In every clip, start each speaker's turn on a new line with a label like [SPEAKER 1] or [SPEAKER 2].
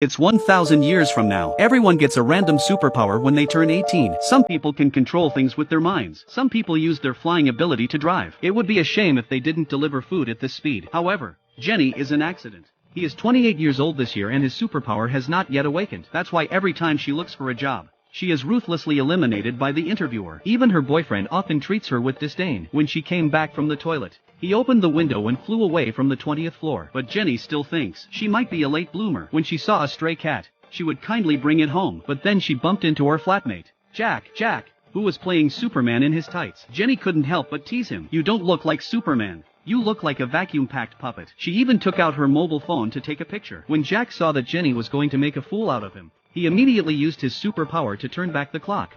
[SPEAKER 1] It's 1,000 years from now. Everyone gets a random superpower when they turn 18. Some people can control things with their minds. Some people use their flying ability to drive. It would be a shame if they didn't deliver food at this speed. However, Jenny is an accident. He is 28 years old this year and his superpower has not yet awakened. That's why every time she looks for a job, she is ruthlessly eliminated by the interviewer. Even her boyfriend often treats her with disdain. When she came back from the toilet, he opened the window and flew away from the 20th floor. But Jenny still thinks she might be a late bloomer. When she saw a stray cat, she would kindly bring it home. But then she bumped into her flatmate, Jack, who was playing Superman in his tights. Jenny couldn't help but tease him. "You don't look like Superman. You look like a vacuum-packed puppet." She even took out her mobile phone to take a picture. When Jack saw that Jenny was going to make a fool out of him, he immediately used his superpower to turn back the clock.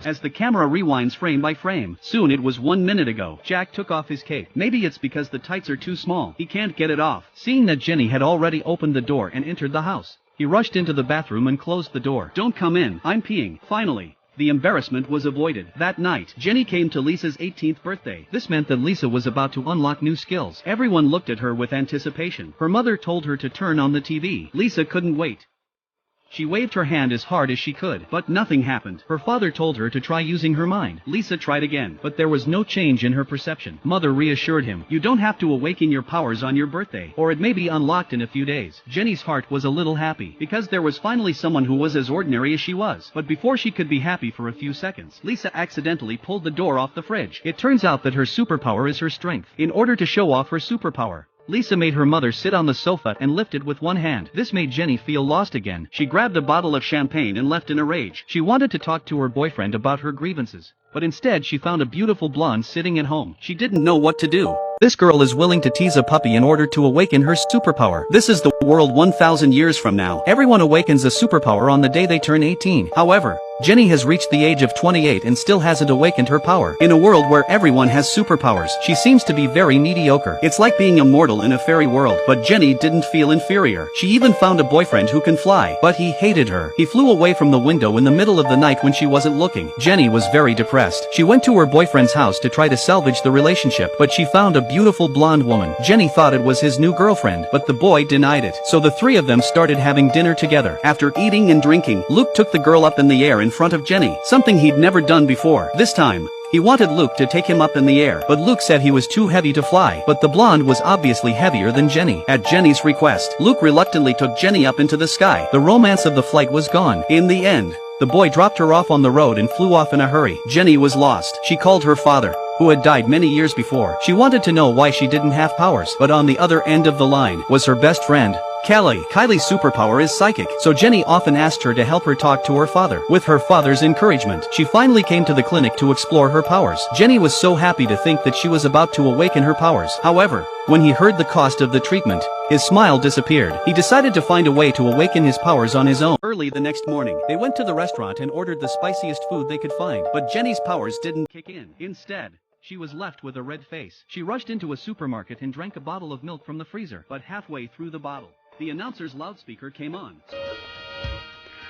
[SPEAKER 1] As the camera rewinds frame by frame, soon it was 1 minute ago. Jack took off his cape. Maybe it's because the tights are too small. He can't get it off. Seeing that Jenny had already opened the door and entered the house, he rushed into the bathroom and closed the door. "Don't come in. I'm peeing." Finally, the embarrassment was avoided. That night, Jenny came to Lisa's 18th birthday. This meant that Lisa was about to unlock new skills. Everyone looked at her with anticipation. Her mother told her to turn on the TV. Lisa couldn't wait. She waved her hand as hard as she could, but nothing happened. Her father told her to try using her mind. Lisa tried again, but there was no change in her perception. Mother reassured him, "You don't have to awaken your powers on your birthday, or it may be unlocked in a few days." Jenny's heart was a little happy, because there was finally someone who was as ordinary as she was. But before she could be happy for a few seconds, Lisa accidentally pulled the door off the fridge. It turns out that her superpower is her strength. In order to show off her superpower, Lisa made her mother sit on the sofa and lift it with one hand. This made Jenny feel lost again. She grabbed a bottle of champagne and left in a rage. She wanted to talk to her boyfriend about her grievances, but instead she found a beautiful blonde sitting at home. She didn't know what to do. This girl is willing to tease a puppy in order to awaken her superpower. This is the world 1,000 years from now. Everyone awakens a superpower on the day they turn 18. However, Jenny has reached the age of 28 and still hasn't awakened her power. In a world where everyone has superpowers, she seems to be very mediocre. It's like being immortal in a fairy world. But Jenny didn't feel inferior. She even found a boyfriend who can fly, but he hated her. He flew away from the window in the middle of the night when she wasn't looking. Jenny was very depressed. She went to her boyfriend's house to try to salvage the relationship, but she found a beautiful blonde woman. Jenny thought it was his new girlfriend, but the boy denied it. So the three of them started having dinner together. After eating and drinking, Luke took the girl up in the air in front of Jenny, something he'd never done before. This time, he wanted Luke to take him up in the air, but Luke said he was too heavy to fly. But the blonde was obviously heavier than Jenny. At Jenny's request, Luke reluctantly took Jenny up into the sky. The romance of the flight was gone. In the end, the boy dropped her off on the road and flew off in a hurry. Jenny was lost. She called her father, who had died many years before. She wanted to know why she didn't have powers, but on the other end of the line was her best friend, Kelly. Kylie's superpower is psychic, so Jenny often asked her to help her talk to her father. With her father's encouragement, she finally came to the clinic to explore her powers. Jenny was so happy to think that she was about to awaken her powers. However, when he heard the cost of the treatment, his smile disappeared. He decided to find a way to awaken his powers on his own. Early the next morning, they went to the restaurant and ordered the spiciest food they could find, but Jenny's powers didn't kick in. Instead, she was left with a red face. She rushed into a supermarket and drank a bottle of milk from the freezer, but halfway through the bottle, the announcer's loudspeaker came on.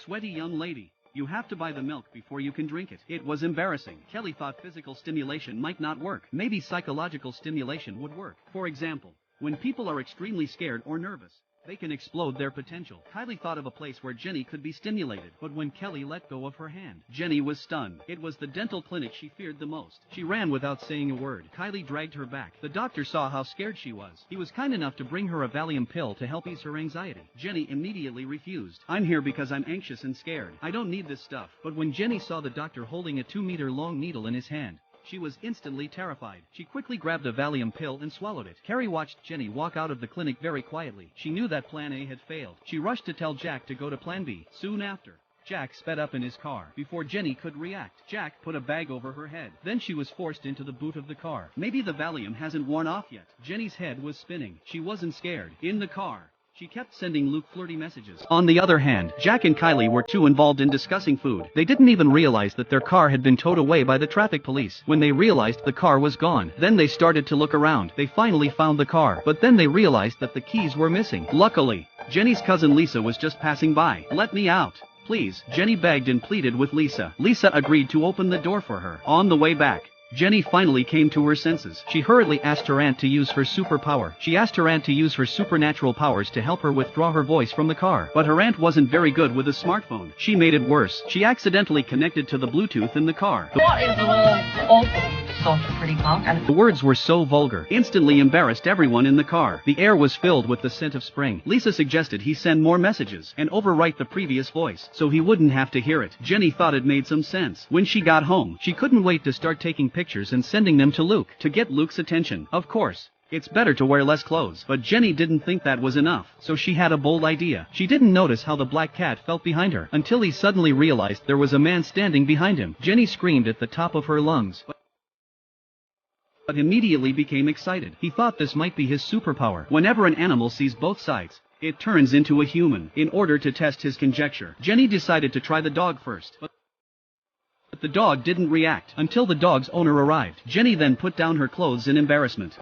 [SPEAKER 1] "Sweaty young lady, you have to buy the milk before you can drink it." It was embarrassing. Kelly thought physical stimulation might not work. Maybe psychological stimulation would work. For example, when people are extremely scared or nervous, they can explode their potential. Kylie thought of a place where Jenny could be stimulated, but when Kelly let go of her hand, Jenny was stunned. It was the dental clinic she feared the most. She ran without saying a word. Kylie dragged her back. The doctor saw how scared she was. He was kind enough to bring her a Valium pill to help ease her anxiety. Jenny immediately refused. "I'm here because I'm anxious and scared. I don't need this stuff." But when Jenny saw the doctor holding a 2-meter-long needle in his hand, she was instantly terrified. She quickly grabbed a Valium pill and swallowed it. Carrie watched Jenny walk out of the clinic very quietly. She knew that Plan A had failed. She rushed to tell Jack to go to Plan B. Soon after, Jack sped up in his car. Before Jenny could react, Jack put a bag over her head. Then she was forced into the boot of the car. Maybe the Valium hasn't worn off yet. Jenny's head was spinning. She wasn't scared. In the car, she kept sending Luke flirty messages. On the other hand, Jack and Kylie were too involved in discussing food. They didn't even realize that their car had been towed away by the traffic police. When they realized the car was gone, then they started to look around. They finally found the car, but then they realized that the keys were missing. Luckily, Jenny's cousin Lisa was just passing by. "Let me out, please," Jenny begged and pleaded with Lisa. Lisa agreed to open the door for her. On the way back, Jenny finally came to her senses. She hurriedly asked her aunt to use her superpower. She asked her aunt to use her supernatural powers to help her withdraw her voice from the car. But her aunt wasn't very good with a smartphone. She made it worse. She accidentally connected to the Bluetooth in the car.
[SPEAKER 2] What is awful, soft, pretty punk?
[SPEAKER 1] The words were so vulgar, instantly embarrassed everyone in the car. The air was filled with the scent of spring. Lisa suggested he send more messages and overwrite the previous voice, so he wouldn't have to hear it. Jenny thought it made some sense. When she got home, she couldn't wait to start taking pictures and sending them to Luke, to get Luke's attention. Of course, it's better to wear less clothes. But Jenny didn't think that was enough, so she had a bold idea. She didn't notice how the black cat felt behind her, until he suddenly realized there was a man standing behind him. Jenny screamed at the top of her lungs, but immediately became excited. He thought this might be his superpower. Whenever an animal sees both sides, it turns into a human. In order to test his conjecture, Jenny decided to try the dog first. But the dog didn't react until the dog's owner arrived. Jenny then put down her clothes in embarrassment.